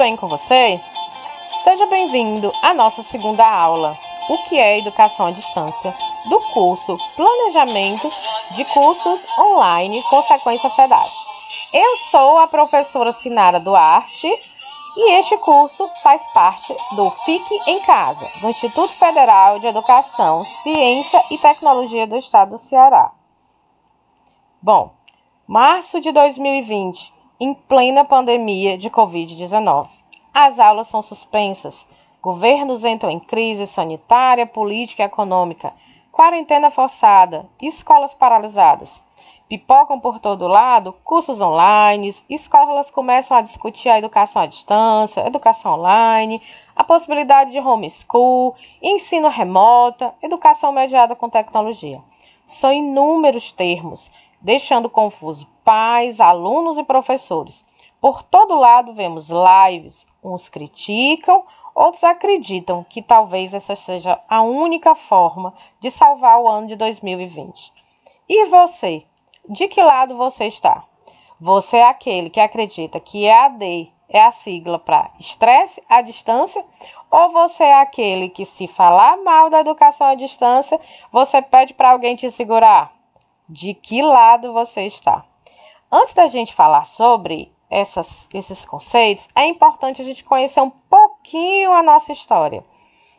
bem com você? Seja bem-vindo à nossa segunda aula, o que é Educação à Distância, do curso Planejamento de Cursos Online Consequência FEDAD. Eu sou a professora Sinara Duarte e este curso faz parte do Fique em Casa, do Instituto Federal de Educação, Ciência e Tecnologia do Estado do Ceará. Bom, março de 2020, em plena pandemia de Covid-19. As aulas são suspensas, governos entram em crise sanitária, política e econômica, quarentena forçada, escolas paralisadas. Pipocam por todo lado, cursos online, escolas começam a discutir a educação à distância, educação online, a possibilidade de homeschool, ensino remoto, educação mediada com tecnologia. São inúmeros termos, deixando confuso pais, alunos e professores. Por todo lado vemos lives, uns criticam, outros acreditam que talvez essa seja a única forma de salvar o ano de 2020. E você? De que lado você está? Você é aquele que acredita que EAD é a sigla para estresse à distância? Ou você é aquele que, se falar mal da educação à distância, você pede para alguém te segurar? De que lado você está? Antes da gente falar sobre esses conceitos, é importante a gente conhecer um pouquinho a nossa história.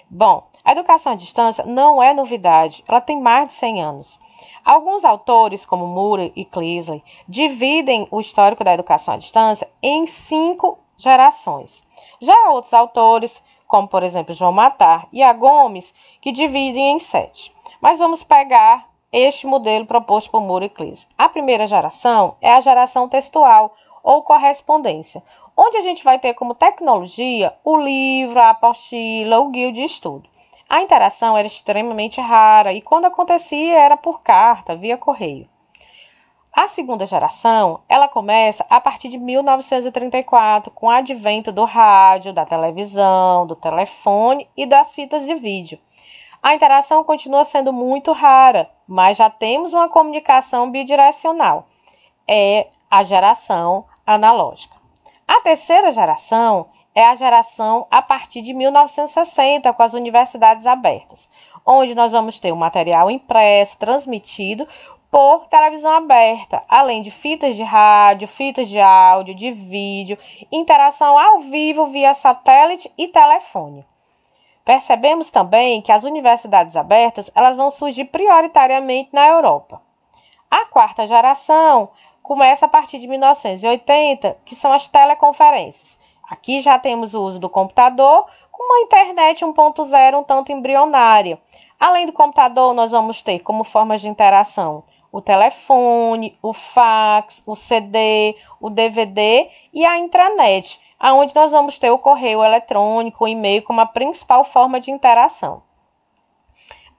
Bom, a educação à distância não é novidade, ela tem mais de 100 anos. Alguns autores, como Murray e Cleasley, dividem o histórico da educação à distância em 5 gerações. Já há outros autores, como por exemplo João Matar e A. Gomes, que dividem em 7. Mas vamos pegar este modelo proposto por Murray e Cleasley. A primeira geração é a geração textual ou correspondência, onde a gente vai ter como tecnologia o livro, a apostila, o guia de estudo. A interação era extremamente rara e quando acontecia era por carta, via correio. A segunda geração, ela começa a partir de 1934, com o advento do rádio, da televisão, do telefone e das fitas de vídeo. A interação continua sendo muito rara, mas já temos uma comunicação bidirecional. É a geração analógica. A terceira geração é a geração a partir de 1960, com as universidades abertas, onde nós vamos ter o material impresso, transmitido por televisão aberta, além de fitas de rádio, fitas de áudio, de vídeo, interação ao vivo via satélite e telefone. Percebemos também que as universidades abertas elas vão surgir prioritariamente na Europa. A quarta geração começa a partir de 1980, que são as teleconferências. Aqui já temos o uso do computador com uma internet 1.0 um tanto embrionária. Além do computador, nós vamos ter como formas de interação o telefone, o fax, o CD, o DVD e a intranet, onde nós vamos ter o correio eletrônico, o e-mail como a principal forma de interação.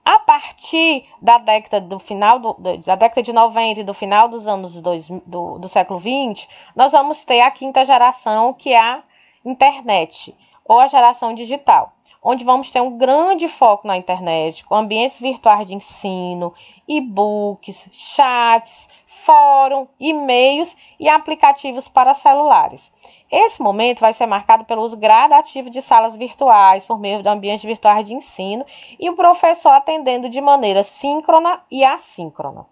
A partir da década de 90 e do final dos anos do século 20, nós vamos ter a quinta geração, que é a internet, ou a geração digital, onde vamos ter um grande foco na internet, com ambientes virtuais de ensino, e-books, chats, fórum, e-mails e aplicativos para celulares. Esse momento vai ser marcado pelo uso gradativo de salas virtuais por meio de ambientes virtuais de ensino e o professor atendendo de maneira síncrona e assíncrona.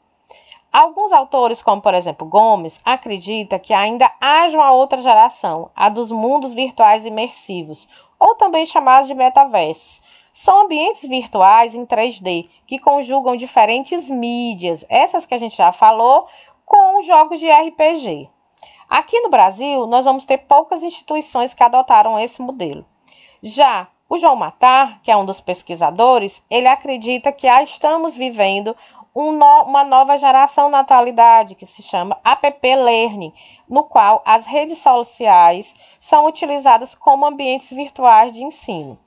Alguns autores, como por exemplo Gomes, acreditam que ainda haja uma outra geração, a dos mundos virtuais imersivos, ou também chamados de metaversos. São ambientes virtuais em 3D, que conjugam diferentes mídias, essas que a gente já falou, com jogos de RPG. Aqui no Brasil, nós vamos ter poucas instituições que adotaram esse modelo. Já o João Matar, que é um dos pesquisadores, ele acredita que estamos vivendo uma nova geração na atualidade, que se chama App Learning, no qual as redes sociais são utilizadas como ambientes virtuais de ensino,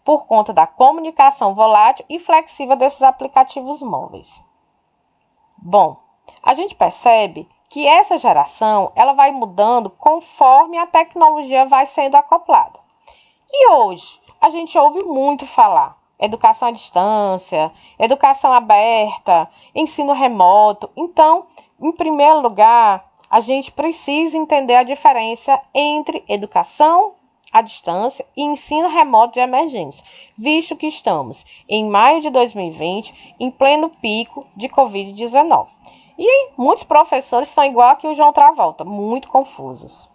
por conta da comunicação volátil e flexível desses aplicativos móveis. Bom, a gente percebe que essa geração ela vai mudando conforme a tecnologia vai sendo acoplada. E hoje, a gente ouve muito falar educação à distância, educação aberta, ensino remoto. Então, em primeiro lugar, a gente precisa entender a diferença entre educação à distância e ensino remoto de emergência, visto que estamos em maio de 2020, em pleno pico de Covid-19. E muitos professores estão igual aqui o João Travolta, muito confusos.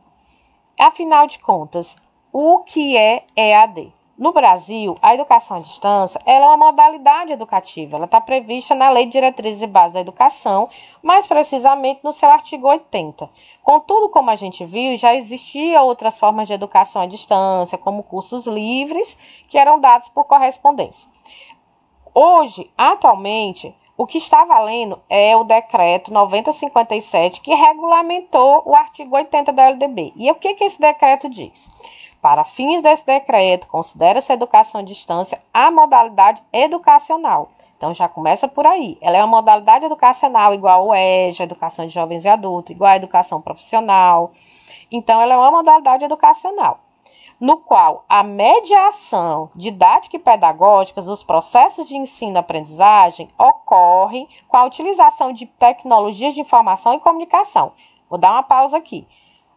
Afinal de contas, o que é EAD? No Brasil, a educação à distância ela é uma modalidade educativa. Ela está prevista na Lei de Diretrizes e Bases da Educação, mais precisamente no seu artigo 80. Contudo, como a gente viu, já existiam outras formas de educação à distância, como cursos livres, que eram dados por correspondência. Hoje, atualmente, o que está valendo é o decreto 9057, que regulamentou o artigo 80 da LDB. E o que esse decreto diz? Para fins desse decreto, considera-se a educação à distância a modalidade educacional. Então, já começa por aí. Ela é uma modalidade educacional igual ao EJA, Educação de Jovens e Adultos, igual à educação profissional. Então, ela é uma modalidade educacional, no qual a mediação didática e pedagógica dos processos de ensino e aprendizagem ocorre com a utilização de tecnologias de informação e comunicação. Vou dar uma pausa aqui.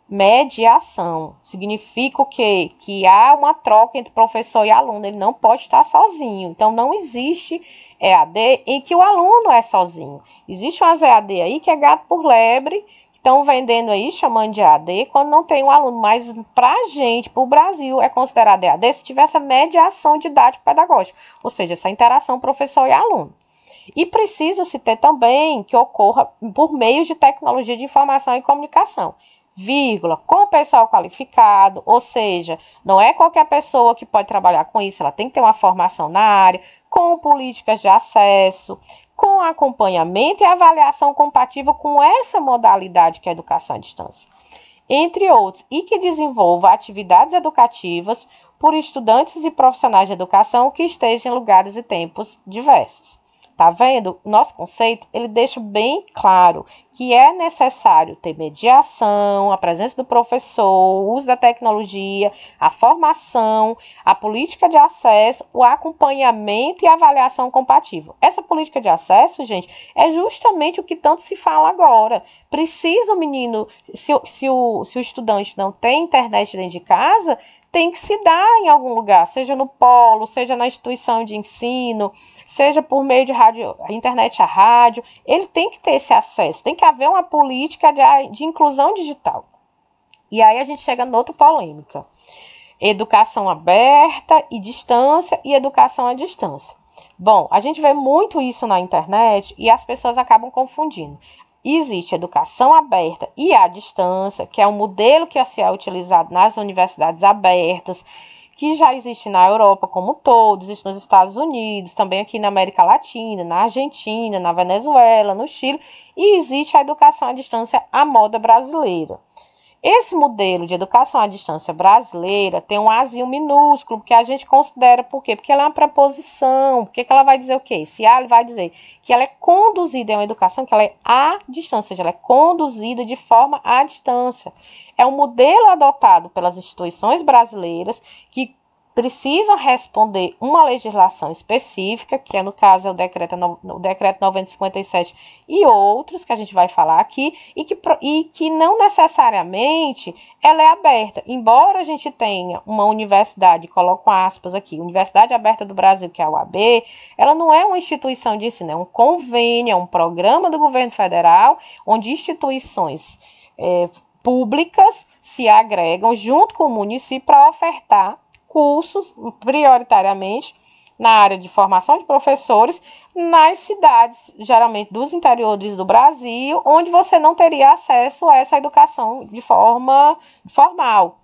Mediação significa o quê? Que há uma troca entre professor e aluno, ele não pode estar sozinho. Então, não existe EAD em que o aluno é sozinho. Existe umas EAD aí que é gato por lebre, que estão vendendo aí, chamando de EAD, quando não tem um aluno. Mas para a gente, para o Brasil, é considerado EAD se tiver essa mediação didático-pedagógica, ou seja, essa interação professor e aluno. E precisa-se ter também que ocorra por meio de tecnologia de informação e comunicação, com o pessoal qualificado, ou seja, não é qualquer pessoa que pode trabalhar com isso, ela tem que ter uma formação na área, com políticas de acesso, com acompanhamento e avaliação compatível com essa modalidade que é a educação à distância, entre outros, e que desenvolva atividades educativas por estudantes e profissionais de educação que estejam em lugares e tempos diversos. Tá vendo? Nosso conceito, ele deixa bem claro que é necessário ter mediação, a presença do professor, o uso da tecnologia, a formação, a política de acesso, o acompanhamento e a avaliação compatível. Essa política de acesso, gente, é justamente o que tanto se fala agora. Precisa o menino, se o estudante não tem internet dentro de casa, tem que se dar em algum lugar, seja no polo, seja na instituição de ensino, seja por meio de rádio, internet a rádio, ele tem que ter esse acesso, tem que haver uma política de inclusão digital. E aí a gente chega noutra polêmica. Educação aberta e distância e educação à distância. Bom, a gente vê muito isso na internet e as pessoas acabam confundindo. Existe educação aberta e à distância, que é um modelo que é utilizado nas universidades abertas, que já existe na Europa como um todo, existe nos Estados Unidos, também aqui na América Latina, na Argentina, na Venezuela, no Chile, e existe a educação à distância à moda brasileira. Esse modelo de educação à distância brasileira tem um azinho minúsculo, que a gente considera, por quê? Porque ela é uma preposição, porque ela vai dizer o quê? Se ela vai dizer que ela é conduzida, é uma educação que ela é à distância, ou seja, ela é conduzida de forma à distância. É um modelo adotado pelas instituições brasileiras que precisam responder uma legislação específica, que é, no caso, é o decreto 9057 e outros que a gente vai falar aqui, e que não necessariamente ela é aberta. Embora a gente tenha uma universidade, coloco aspas aqui, Universidade Aberta do Brasil, que é a UAB, ela não é uma instituição de ensino, é um convênio, é um programa do governo federal, onde instituições públicas se agregam junto com o município para ofertar cursos, prioritariamente, na área de formação de professores, nas cidades, geralmente dos interiores do Brasil, onde você não teria acesso a essa educação de forma formal.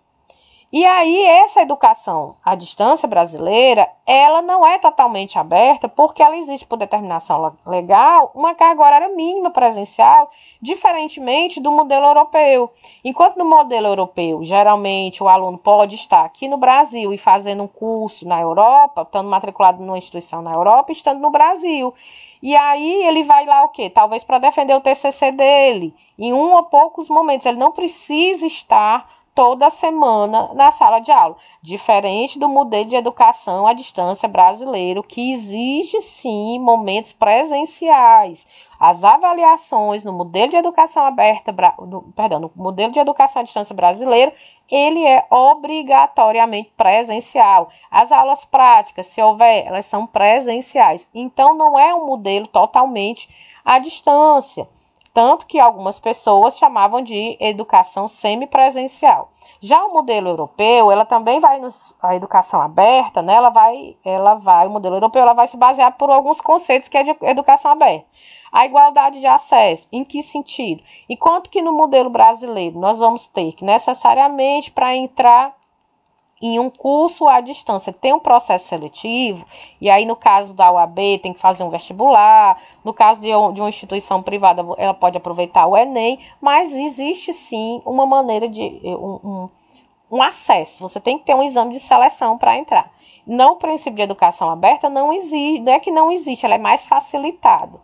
E aí, essa educação à distância brasileira, ela não é totalmente aberta, porque ela existe por determinação legal uma carga horária mínima presencial, diferentemente do modelo europeu. Enquanto no modelo europeu, geralmente o aluno pode estar aqui no Brasil e fazendo um curso na Europa, estando matriculado numa instituição na Europa, estando no Brasil. E aí ele vai lá o quê? Talvez para defender o TCC dele, em um ou poucos momentos. Ele não precisa estar toda semana na sala de aula, diferente do modelo de educação à distância brasileiro, que exige sim momentos presenciais. As avaliações no modelo de educação aberta, no modelo de educação à distância brasileiro, ele é obrigatoriamente presencial. As aulas práticas, se houver, elas são presenciais. Então, não é um modelo totalmente à distância. Tanto que algumas pessoas chamavam de educação semipresencial. Já o modelo europeu, ela também vai a educação aberta, né? O modelo europeu, ela vai se basear por alguns conceitos que é de educação aberta. A igualdade de acesso, em que sentido? Enquanto que no modelo brasileiro nós vamos ter que necessariamente para entrar em um curso à distância tem um processo seletivo, e aí no caso da UAB tem que fazer um vestibular, no caso de uma instituição privada ela pode aproveitar o Enem, mas existe sim uma maneira de um acesso, você tem que ter um exame de seleção para entrar. No princípio de educação aberta não existe, não é que não existe, ela é mais facilitado.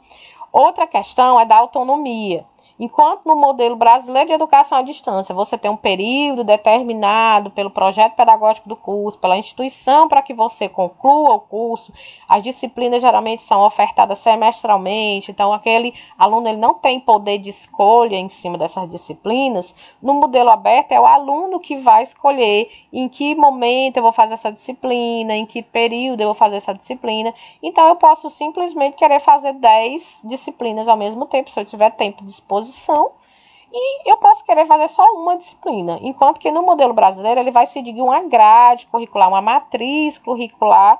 Outra questão é da autonomia. Enquanto no modelo brasileiro de educação à distância, você tem um período determinado pelo projeto pedagógico do curso, pela instituição para que você conclua o curso, as disciplinas geralmente são ofertadas semestralmente, então aquele aluno ele não tem poder de escolha em cima dessas disciplinas. No modelo aberto é o aluno que vai escolher em que momento eu vou fazer essa disciplina, em que período eu vou fazer essa disciplina. Então eu posso simplesmente querer fazer 10 disciplinas ao mesmo tempo, se eu tiver tempo de disposição, e eu posso querer fazer só uma disciplina, enquanto que no modelo brasileiro ele vai seguir uma grade curricular, uma matriz curricular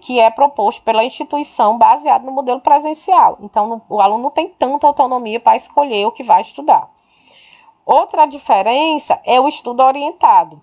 que é proposto pela instituição baseado no modelo presencial. Então o aluno não tem tanta autonomia para escolher o que vai estudar. Outra diferença é o estudo orientado.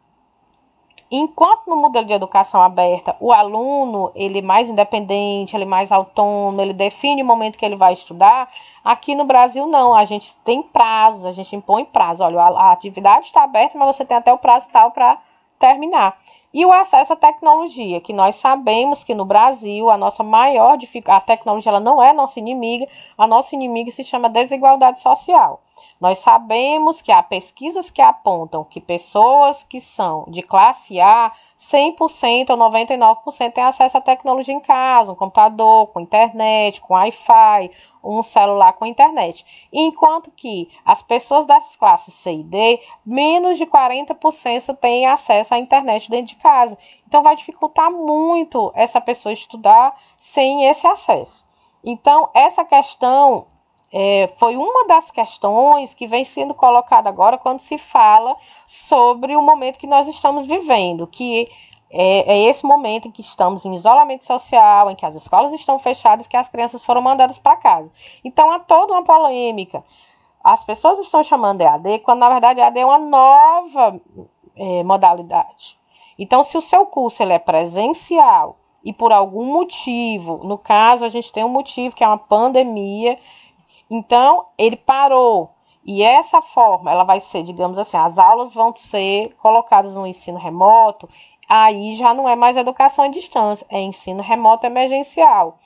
Enquanto no modelo de educação aberta, o aluno ele é mais independente, ele é mais autônomo, ele define o momento que ele vai estudar, aqui no Brasil não, a gente tem prazo, a gente impõe prazo. Olha, a atividade está aberta, mas você tem até o prazo tal para terminar. E o acesso à tecnologia, que nós sabemos que no Brasil a nossa maior dificuldade, a tecnologia ela não é nossa inimiga, a nossa inimiga se chama desigualdade social. Nós sabemos que há pesquisas que apontam que pessoas que são de classe A, 100% ou 99% têm acesso à tecnologia em casa, um computador, com internet, com Wi-Fi, um celular com internet. Enquanto que as pessoas das classes C e D, menos de 40% têm acesso à internet dentro de casa. Então vai dificultar muito essa pessoa estudar sem esse acesso. Então essa questão foi uma das questões que vem sendo colocada agora quando se fala sobre o momento que nós estamos vivendo, que é esse momento em que estamos em isolamento social, em que as escolas estão fechadas, que as crianças foram mandadas para casa. Então há toda uma polêmica. As pessoas estão chamando de EAD, quando na verdade EAD é uma nova modalidade. Então, se o seu curso ele é presencial e por algum motivo, no caso a gente tem um motivo que é uma pandemia, então ele parou. E essa forma, ela vai ser, digamos assim, as aulas vão ser colocadas no ensino remoto, aí já não é mais educação à distância, é ensino remoto emergencial.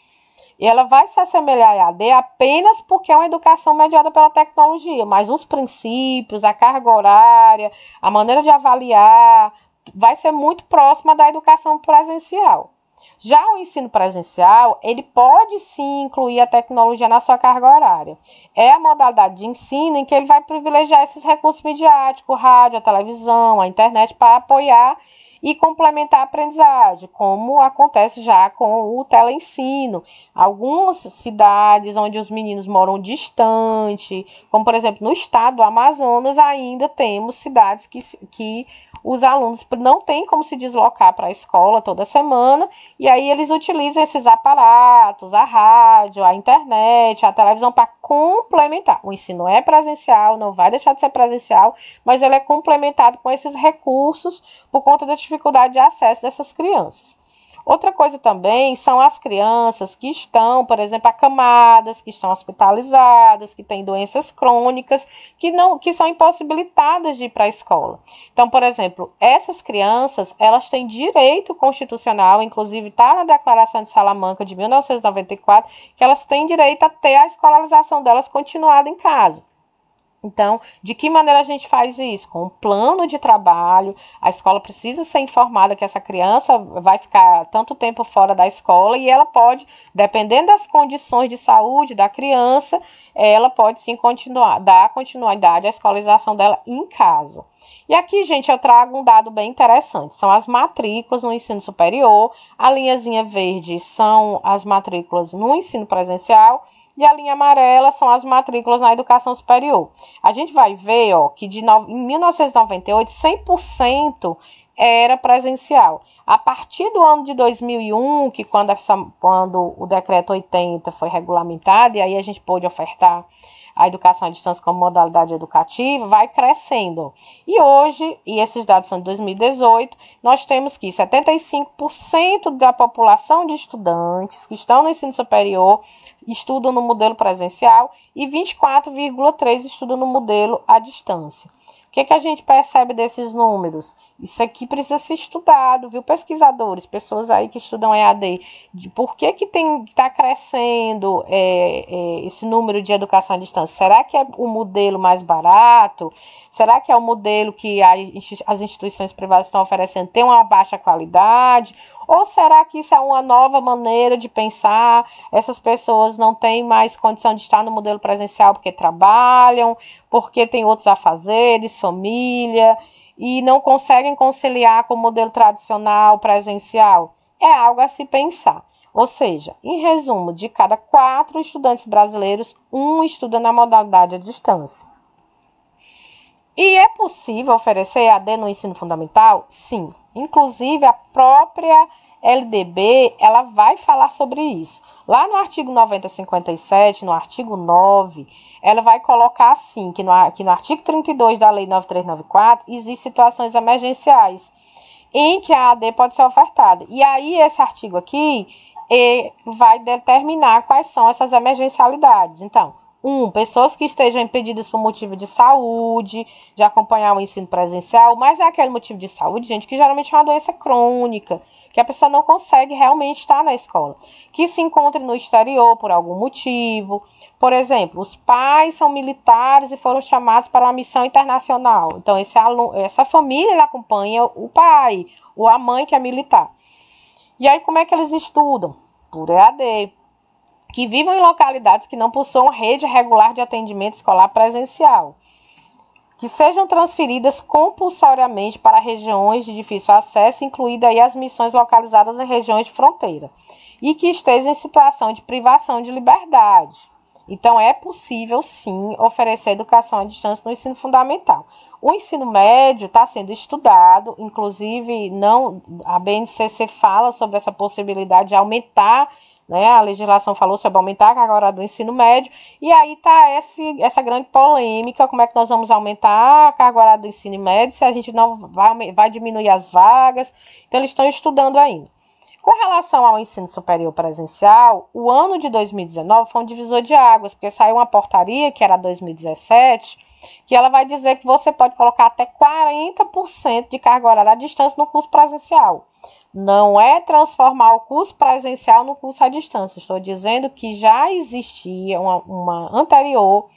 E ela vai se assemelhar à EAD apenas porque é uma educação mediada pela tecnologia, mas os princípios, a carga horária, a maneira de avaliar, vai ser muito próxima da educação presencial. Já o ensino presencial, ele pode sim incluir a tecnologia na sua carga horária. É a modalidade de ensino em que ele vai privilegiar esses recursos midiáticos, o rádio, a televisão, a internet, para apoiar e complementar a aprendizagem, como acontece já com o teleensino. Algumas cidades onde os meninos moram distante, como por exemplo no estado do Amazonas, ainda temos cidades que os alunos não têm como se deslocar para a escola toda semana, e aí eles utilizam esses aparatos, a rádio, a internet, a televisão para complementar. O ensino é presencial, não vai deixar de ser presencial, mas ele é complementado com esses recursos por conta da dificuldade de acesso dessas crianças. Outra coisa também são as crianças que estão, por exemplo, acamadas, que estão hospitalizadas, que têm doenças crônicas, que são impossibilitadas de ir para a escola. Então, por exemplo, essas crianças, elas têm direito constitucional, inclusive está na Declaração de Salamanca de 1994, que elas têm direito a ter a escolarização delas continuada em casa. Então, de que maneira a gente faz isso? Com um plano de trabalho, a escola precisa ser informada que essa criança vai ficar tanto tempo fora da escola e ela pode, dependendo das condições de saúde da criança, ela pode sim dar continuidade à escolarização dela em casa. E aqui, gente, eu trago um dado bem interessante. São as matrículas no ensino superior, a linhazinha verde são as matrículas no ensino presencial e a linha amarela são as matrículas na educação superior. A gente vai ver, que em 1998, 100% era presencial. A partir do ano de 2001, que quando o decreto 80 foi regulamentado, e aí a gente pôde ofertar a educação à distância como modalidade educativa, vai crescendo. E hoje, e esses dados são de 2018, nós temos que 75% da população de estudantes que estão no ensino superior estudam no modelo presencial e 24,3% estudam no modelo à distância. O que a gente percebe desses números? Isso aqui precisa ser estudado, viu, pesquisadores, pessoas aí que estudam EAD, de por que está crescendo esse número de educação à distância? Será que é o modelo mais barato? Será que é o modelo que as instituições privadas estão oferecendo tem uma baixa qualidade? Ou será que isso é uma nova maneira de pensar? Essas pessoas não têm mais condição de estar no modelo presencial porque trabalham, porque tem outros afazeres, família, e não conseguem conciliar com o modelo tradicional presencial? É algo a se pensar. Ou seja, em resumo, de cada 4 estudantes brasileiros, 1 estuda na modalidade à distância. E é possível oferecer EAD no ensino fundamental? Sim. Inclusive, a própria LDB, ela vai falar sobre isso. Lá no artigo 9057, no artigo 9, ela vai colocar assim, que no artigo 32 da Lei 9394, existem situações emergenciais em que a EAD pode ser ofertada. E aí, esse artigo aqui vai determinar quais são essas emergencialidades. Então, pessoas que estejam impedidas por motivo de saúde, de acompanhar o ensino presencial, mas é aquele motivo de saúde, gente, que geralmente é uma doença crônica, que a pessoa não consegue realmente estar na escola, que se encontre no exterior por algum motivo. Por exemplo, os pais são militares e foram chamados para uma missão internacional. Então, essa família ele acompanha o pai ou a mãe que é militar. E aí, como é que eles estudam? Por EAD. Que vivam em localidades que não possuam rede regular de atendimento escolar presencial, que sejam transferidas compulsoriamente para regiões de difícil acesso, incluídas aí as missões localizadas em regiões de fronteira, e que estejam em situação de privação de liberdade. Então, é possível, sim, oferecer educação à distância no ensino fundamental. O ensino médio está sendo estudado, inclusive a BNCC fala sobre essa possibilidade de aumentar, a legislação falou sobre aumentar a carga horária do ensino médio, e aí está essa grande polêmica, como é que nós vamos aumentar a carga horária do ensino médio, se a gente não vai diminuir as vagas. Então, eles estão estudando ainda. Com relação ao ensino superior presencial, o ano de 2019 foi um divisor de águas, porque saiu uma portaria, que era 2017, que ela vai dizer que você pode colocar até 40% de carga horária à distância no curso presencial. Não é transformar o curso presencial no curso à distância. Estou dizendo que já existia uma anterior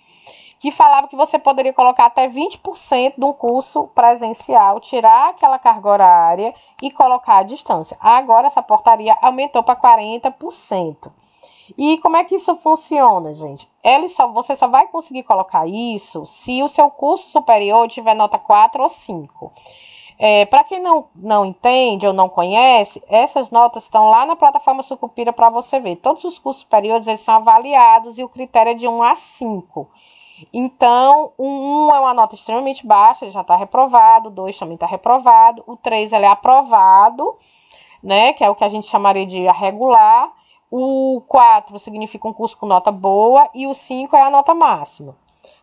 que falava que você poderia colocar até 20% de um curso presencial, tirar aquela carga horária e colocar à distância. Agora, essa portaria aumentou para 40%. E como é que isso funciona, gente? Você só vai conseguir colocar isso se o seu curso superior tiver nota 4 ou 5. Para quem não entende ou não conhece, essas notas estão lá na plataforma Sucupira para você ver. Todos os cursos superiores eles são avaliados e o critério é de 1 a 5. Então, o 1 é uma nota extremamente baixa, ele já está reprovado, o 2 também está reprovado, o 3 ele é aprovado, que é o que a gente chamaria de regular, o 4 significa um curso com nota boa e o 5 é a nota máxima.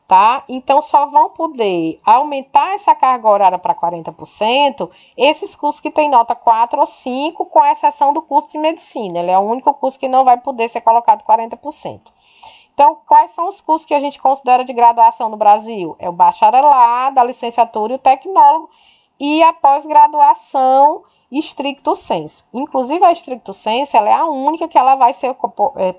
Tá? Então, só vão poder aumentar essa carga horária para 40% esses cursos que têm nota 4 ou 5, com exceção do curso de medicina. Ele é o único curso que não vai poder ser colocado 40%. Então, quais são os cursos que a gente considera de graduação no Brasil? É o bacharelado, a licenciatura e o tecnólogo. e a pós-graduação stricto sensu. Inclusive, a stricto sensu, ela é a única que ela vai ser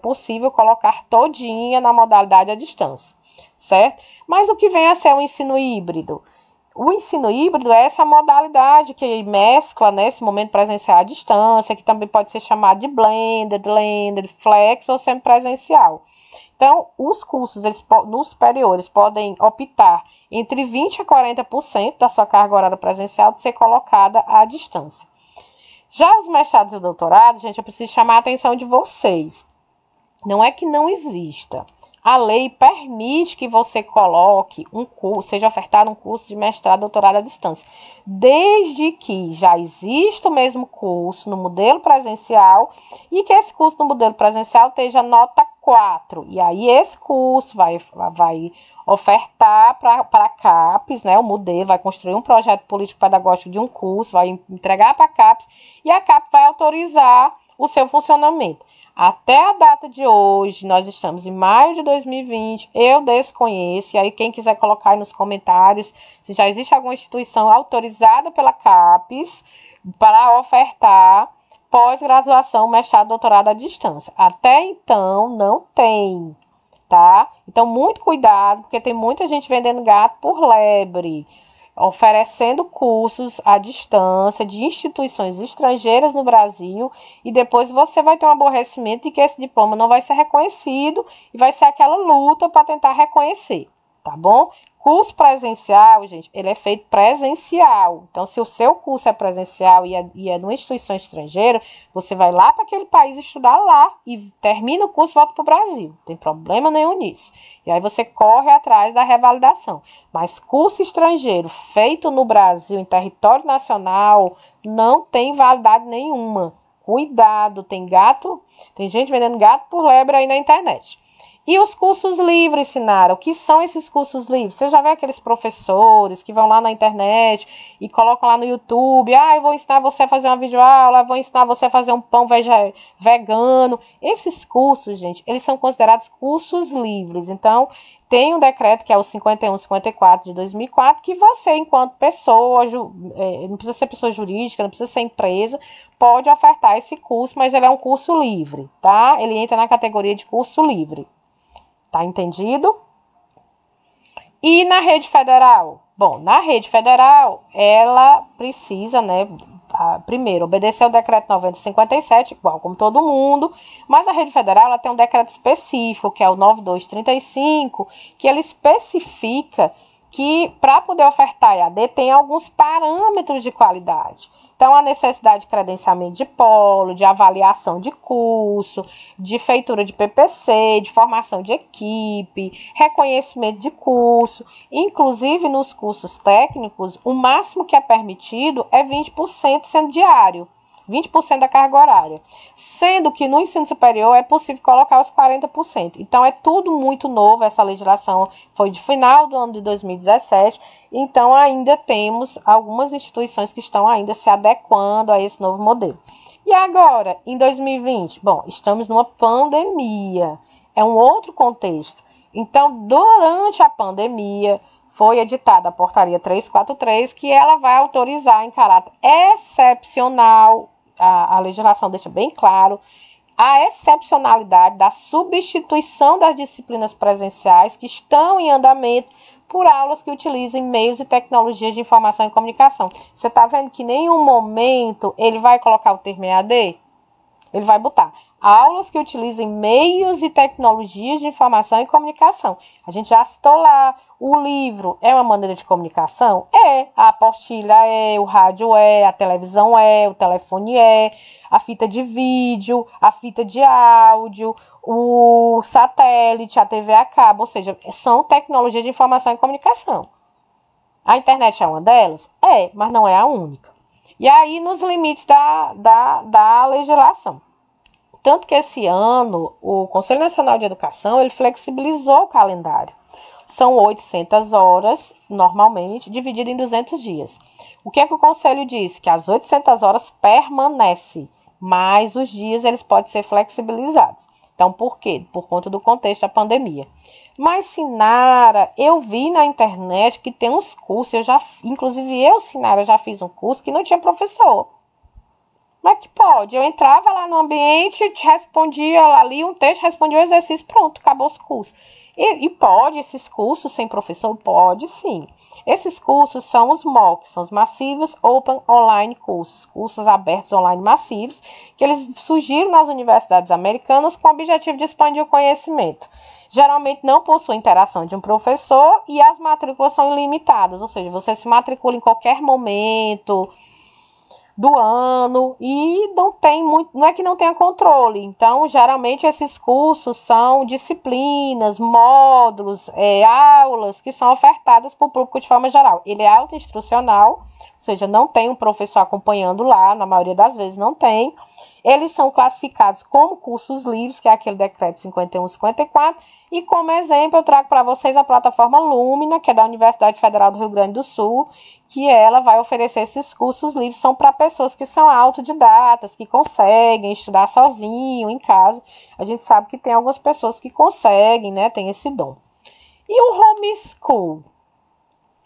possível colocar todinha na modalidade à distância, certo? Mas o que vem a ser o ensino híbrido? O ensino híbrido é essa modalidade que mescla, né, esse momento presencial à distância, que também pode ser chamado de blended, flex ou semipresencial. Então, os cursos nos superiores podem optar entre 20% a 40% da sua carga horária presencial de ser colocada à distância. Já os mestrados e doutorados, gente, eu preciso chamar a atenção de vocês. Não é que não exista. A lei permite que você coloque um curso, seja ofertado um curso de mestrado, doutorado à distância, desde que já exista o mesmo curso no modelo presencial e que esse curso no modelo presencial esteja nota 4. E aí esse curso vai ofertar para a CAPES, né, o modelo, vai construir um projeto político-pedagógico de um curso, vai entregar para a CAPES e a CAPES vai autorizar o seu funcionamento. Até a data de hoje, nós estamos em maio de 2020, eu desconheço, e aí quem quiser colocar aí nos comentários se já existe alguma instituição autorizada pela CAPES para ofertar pós-graduação, mestrado, doutorado à distância. Até então, não tem, tá? Então, muito cuidado, porque tem muita gente vendendo gato por lebre, oferecendo cursos à distância de instituições estrangeiras no Brasil e depois você vai ter um aborrecimento de que esse diploma não vai ser reconhecido e vai ser aquela luta para tentar reconhecer, tá bom? Curso presencial, gente, ele é feito presencial. Então, se o seu curso é presencial e é numa instituição estrangeira, você vai lá para aquele país estudar lá e termina o curso e volta para o Brasil. Não tem problema nenhum nisso. E aí você corre atrás da revalidação. Mas curso estrangeiro feito no Brasil, em território nacional, não tem validade nenhuma. Cuidado, tem gente vendendo gato por lebre aí na internet. E os cursos livres, Sinara, o que são esses cursos livres? Você já vê aqueles professores que vão lá na internet e colocam lá no YouTube, eu vou ensinar você a fazer uma videoaula, vou ensinar você a fazer um pão vegano. Esses cursos, gente, eles são considerados cursos livres. Então, tem um decreto que é o 5154 de 2004, que você, enquanto pessoa, não precisa ser pessoa jurídica, não precisa ser empresa, pode ofertar esse curso, mas ele é um curso livre, tá? Ele entra na categoria de curso livre. Tá entendido? E na rede federal? Bom, na rede federal, ela precisa, né, primeiro, obedecer ao decreto 9057, igual como todo mundo, mas a rede federal ela tem um decreto específico, que é o 9235, que ele especifica que para poder ofertar EAD tem alguns parâmetros de qualidade. Então, a necessidade de credenciamento de polo, de avaliação de curso, de feitura de PPC, de formação de equipe, reconhecimento de curso. Inclusive, nos cursos técnicos, o máximo que é permitido é 20% sendo diário. 20% da carga horária, sendo que no ensino superior é possível colocar os 40%. Então, é tudo muito novo, essa legislação foi de final do ano de 2017, então ainda temos algumas instituições que estão ainda se adequando a esse novo modelo. E agora, em 2020? Bom, estamos numa pandemia, é um outro contexto. Então, durante a pandemia, foi editada a portaria 343, que ela vai autorizar em caráter excepcional, a legislação deixa bem claro, a excepcionalidade da substituição das disciplinas presenciais que estão em andamento por aulas que utilizem meios e tecnologias de informação e comunicação. Você está vendo que em nenhum momento ele vai colocar o termo EAD? Ele vai botar aulas que utilizem meios e tecnologias de informação e comunicação. A gente já citou lá, o livro é uma maneira de comunicação? É. A apostila é, o rádio é, a televisão é, o telefone é, a fita de vídeo, a fita de áudio, o satélite, a TV a cabo, ou seja, são tecnologias de informação e comunicação. A internet é uma delas? É, mas não é a única. E aí, nos limites da legislação. Tanto que esse ano, o Conselho Nacional de Educação, ele flexibilizou o calendário. São 800 horas, normalmente, dividido em 200 dias. O que é que o Conselho diz? Que as 800 horas permanecem, mas os dias eles podem ser flexibilizados. Então, por quê? Por conta do contexto da pandemia. Mas, Sinara, eu vi na internet que tem uns cursos, inclusive eu, Sinara, já fiz um curso que não tinha professor. Mas que pode? Eu entrava lá no ambiente, te respondia ali um texto, respondia o exercício, pronto, acabou os cursos. E pode esses cursos sem professor? Pode sim. Esses cursos são os MOOC, são os Massivos Open Online Cursos, cursos abertos online massivos, que eles surgiram nas universidades americanas com o objetivo de expandir o conhecimento. Geralmente não possuem interação de um professor e as matrículas são ilimitadas, ou seja, você se matricula em qualquer momento do ano e não é que não tenha controle. Então, geralmente esses cursos são disciplinas, módulos, aulas que são ofertadas para o público de forma geral. Ele é autoinstrucional, ou seja, não tem um professor acompanhando lá, na maioria das vezes não tem. Eles são classificados como cursos livres, que é aquele decreto 51/54, e como exemplo eu trago para vocês a plataforma Lumina, que é da Universidade Federal do Rio Grande do Sul, que ela vai oferecer esses cursos livres, são para pessoas que são autodidatas, que conseguem estudar sozinho, em casa. A gente sabe que tem algumas pessoas que conseguem, né, tem esse dom. E o homeschool?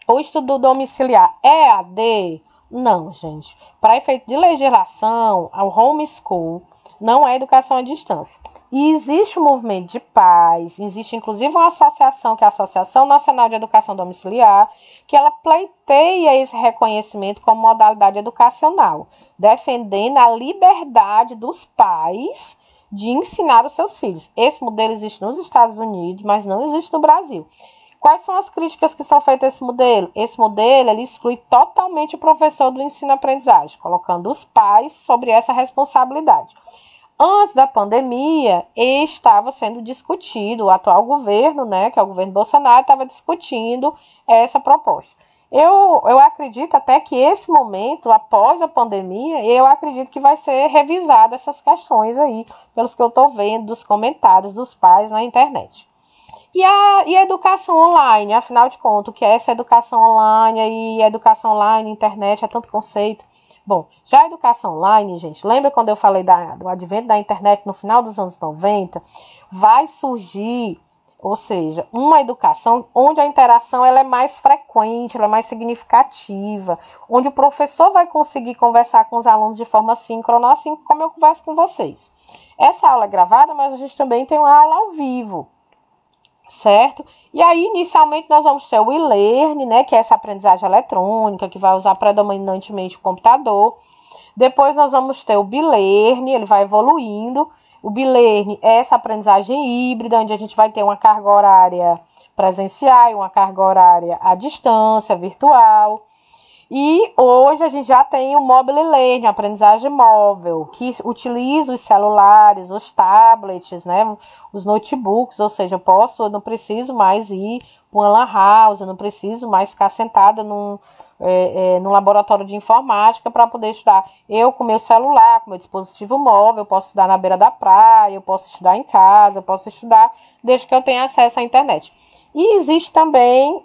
O estudo domiciliar é EAD? Não, gente. Para efeito de legislação, o homeschool não é educação à distância. E existe um movimento de pais, existe inclusive uma associação, que é a Associação Nacional de Educação Domiciliar, que ela pleiteia esse reconhecimento como modalidade educacional, defendendo a liberdade dos pais de ensinar os seus filhos. Esse modelo existe nos Estados Unidos, mas não existe no Brasil. Quais são as críticas que são feitas a esse modelo? Esse modelo ele exclui totalmente o professor do ensino-aprendizagem, colocando os pais sobre essa responsabilidade. Antes da pandemia, estava sendo discutido, o atual governo, né, que é o governo Bolsonaro, estava discutindo essa proposta. Eu acredito até que esse momento, após a pandemia, eu acredito que vai ser revisada essas questões aí, pelos que eu estou vendo dos comentários dos pais na internet. E a educação online, afinal de contas, o que é essa educação online e educação online, internet, é tanto conceito. Bom, já a educação online, gente, lembra quando eu falei do advento da internet no final dos anos 90? Vai surgir, ou seja, uma educação onde a interação ela é mais frequente, ela é mais significativa, onde o professor vai conseguir conversar com os alunos de forma síncrona, assim como eu converso com vocês. Essa aula é gravada, mas a gente também tem uma aula ao vivo. Certo? E aí, inicialmente, nós vamos ter o e-learning, né, que é essa aprendizagem eletrônica, que vai usar predominantemente o computador. Depois, nós vamos ter o B-learning, ele vai evoluindo. O B-learning é essa aprendizagem híbrida, onde a gente vai ter uma carga horária presencial e uma carga horária à distância, virtual. E hoje a gente já tem o mobile learning, a aprendizagem móvel, que utiliza os celulares, os tablets, né, os notebooks, ou seja, eu não preciso mais ir para uma lan house, eu não preciso mais ficar sentada num laboratório de informática para poder estudar. Eu, com meu celular, com meu dispositivo móvel, eu posso estudar na beira da praia, eu posso estudar em casa, eu posso estudar desde que eu tenha acesso à internet. E existe também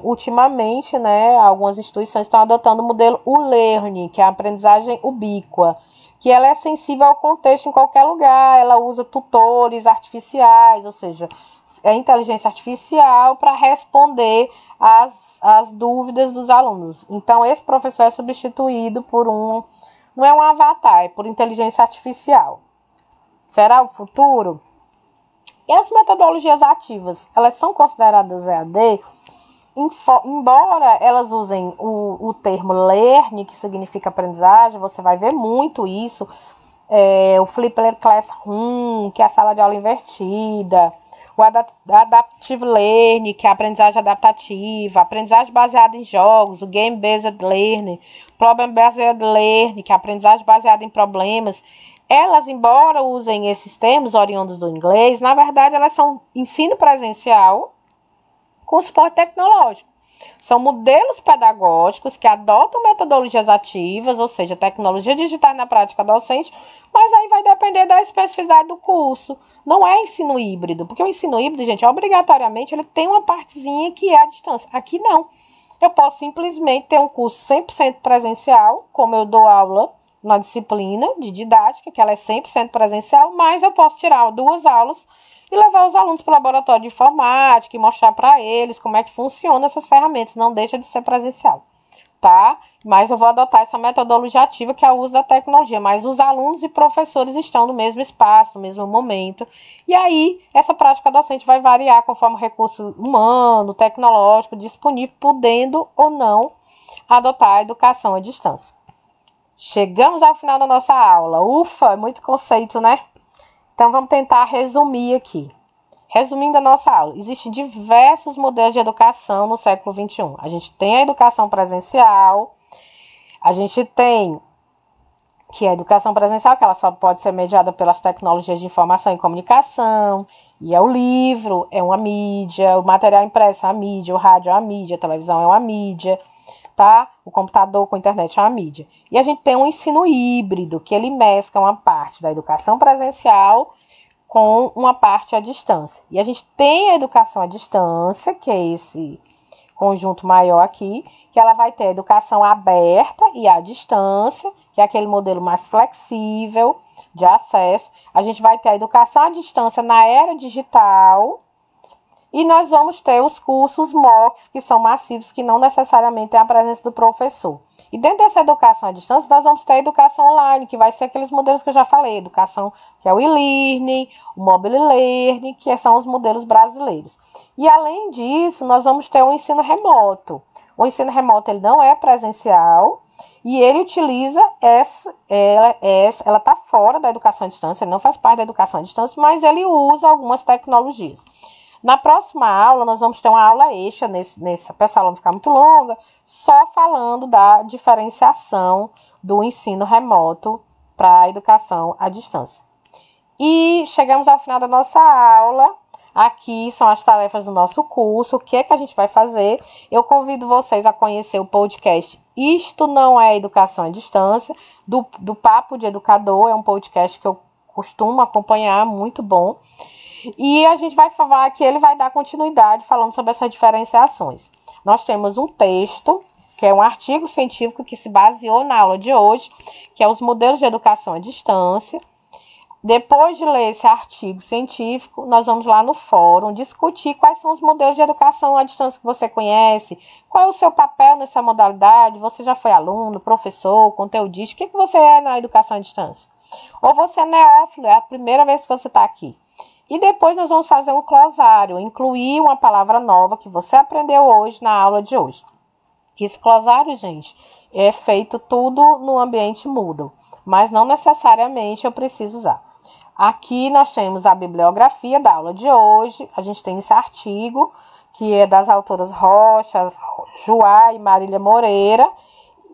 ultimamente, né, algumas instituições estão adotando o modelo U-Learning, que é a aprendizagem ubíqua, que ela é sensível ao contexto em qualquer lugar, ela usa tutores artificiais, ou seja, é inteligência artificial para responder às dúvidas dos alunos. Então, esse professor é substituído por não é um avatar, é por inteligência artificial. Será o futuro? E as metodologias ativas, elas são consideradas EAD? Embora elas usem o termo learning, que significa aprendizagem, você vai ver muito isso, o Flipped Classroom, que é a sala de aula invertida, o Adaptive Learning, que é a aprendizagem adaptativa, a aprendizagem baseada em jogos, o Game Based Learning, Problem Based Learning, que é a aprendizagem baseada em problemas. Elas, embora usem esses termos oriundos do inglês, na verdade elas são ensino presencial com suporte tecnológico. São modelos pedagógicos que adotam metodologias ativas, ou seja, tecnologia digital na prática docente, mas aí vai depender da especificidade do curso. Não é ensino híbrido, porque o ensino híbrido, gente, obrigatoriamente, ele tem uma partezinha que é a distância. Aqui não. Eu posso simplesmente ter um curso 100% presencial, como eu dou aula na disciplina de didática, que ela é 100% presencial, mas eu posso tirar 2 aulas e levar os alunos para o laboratório de informática e mostrar para eles como é que funcionam essas ferramentas. Não deixa de ser presencial, tá? Mas eu vou adotar essa metodologia ativa, que é o uso da tecnologia. Mas os alunos e professores estão no mesmo espaço, no mesmo momento. E aí, essa prática docente vai variar conforme o recurso humano, tecnológico disponível, podendo ou não adotar a educação à distância. Chegamos ao final da nossa aula. Ufa, é muito conceito, né? Então, vamos tentar resumir aqui. Resumindo a nossa aula, existem diversos modelos de educação no século XXI. A gente tem a educação presencial, a gente tem que a educação presencial, que ela só pode ser mediada pelas tecnologias de informação e comunicação, e é o livro, é uma mídia, o material impresso é uma mídia, o rádio é uma mídia, a televisão é uma mídia, tá? O computador com a internet é uma mídia. E a gente tem um ensino híbrido, que ele mescla uma parte da educação presencial com uma parte à distância. E a gente tem a educação à distância, que é esse conjunto maior aqui, que ela vai ter a educação aberta e à distância, que é aquele modelo mais flexível de acesso. A gente vai ter a educação à distância na era digital, e nós vamos ter os cursos MOOCs, que são massivos, que não necessariamente tem a presença do professor. E dentro dessa educação à distância, nós vamos ter a educação online, que vai ser aqueles modelos que eu já falei, educação que é o e-learning, o mobile learning, que são os modelos brasileiros. E além disso, nós vamos ter o ensino remoto. O ensino remoto ele não é presencial e ele utiliza ela está fora da educação à distância, ele não faz parte da educação à distância, mas ele usa algumas tecnologias. Na próxima aula, nós vamos ter uma aula extra, para essa aula não ficar muito longa, só falando da diferenciação do ensino remoto para a educação à distância. E chegamos ao final da nossa aula. Aqui são as tarefas do nosso curso. O que é que a gente vai fazer? Eu convido vocês a conhecer o podcast Isto Não É Educação à Distância, do Papo de Educador. É um podcast que eu costumo acompanhar, muito bom. E a gente vai falar que ele vai dar continuidade falando sobre essas diferenciações. Nós temos um texto, que é um artigo científico que se baseou na aula de hoje, que é os modelos de educação à distância. Depois de ler esse artigo científico, nós vamos lá no fórum discutir quais são os modelos de educação à distância que você conhece, qual é o seu papel nessa modalidade, você já foi aluno, professor, conteudista, o que você é na educação à distância? Ou você é neófilo, é a primeira vez que você está aqui. E depois nós vamos fazer um glossário, incluir uma palavra nova que você aprendeu hoje na aula de hoje. Esse glossário, gente, é feito tudo no ambiente Moodle, mas não necessariamente eu preciso usar. Aqui nós temos a bibliografia da aula de hoje, a gente tem esse artigo, que é das autoras Rocha, Joá e Marília Moreira.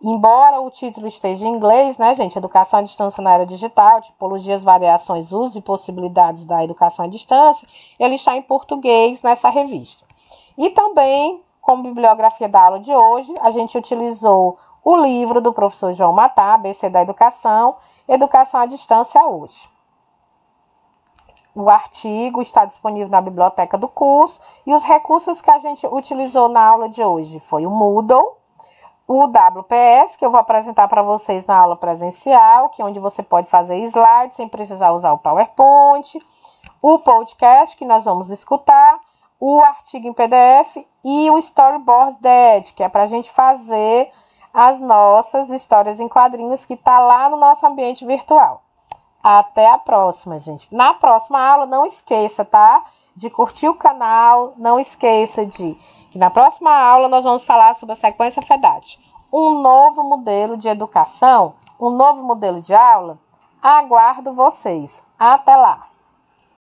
Embora o título esteja em inglês, né, gente? Educação à distância na era digital, tipologias, variações, usos e possibilidades da educação à distância, ele está em português nessa revista. E também, como bibliografia da aula de hoje, a gente utilizou o livro do professor João Matar, ABC da Educação, Educação à Distância hoje. O artigo está disponível na biblioteca do curso e os recursos que a gente utilizou na aula de hoje foi o Moodle, o WPS, que eu vou apresentar para vocês na aula presencial, que é onde você pode fazer slides sem precisar usar o PowerPoint, o podcast, que nós vamos escutar, o artigo em PDF e o Storyboard Dead, que é para a gente fazer as nossas histórias em quadrinhos, que está lá no nosso ambiente virtual. Até a próxima, gente. Na próxima aula, não esqueça, tá? De curtir o canal, não esqueça que na próxima aula nós vamos falar sobre a sequência FEDAT. Um novo modelo de educação, um novo modelo de aula. Aguardo vocês. Até lá!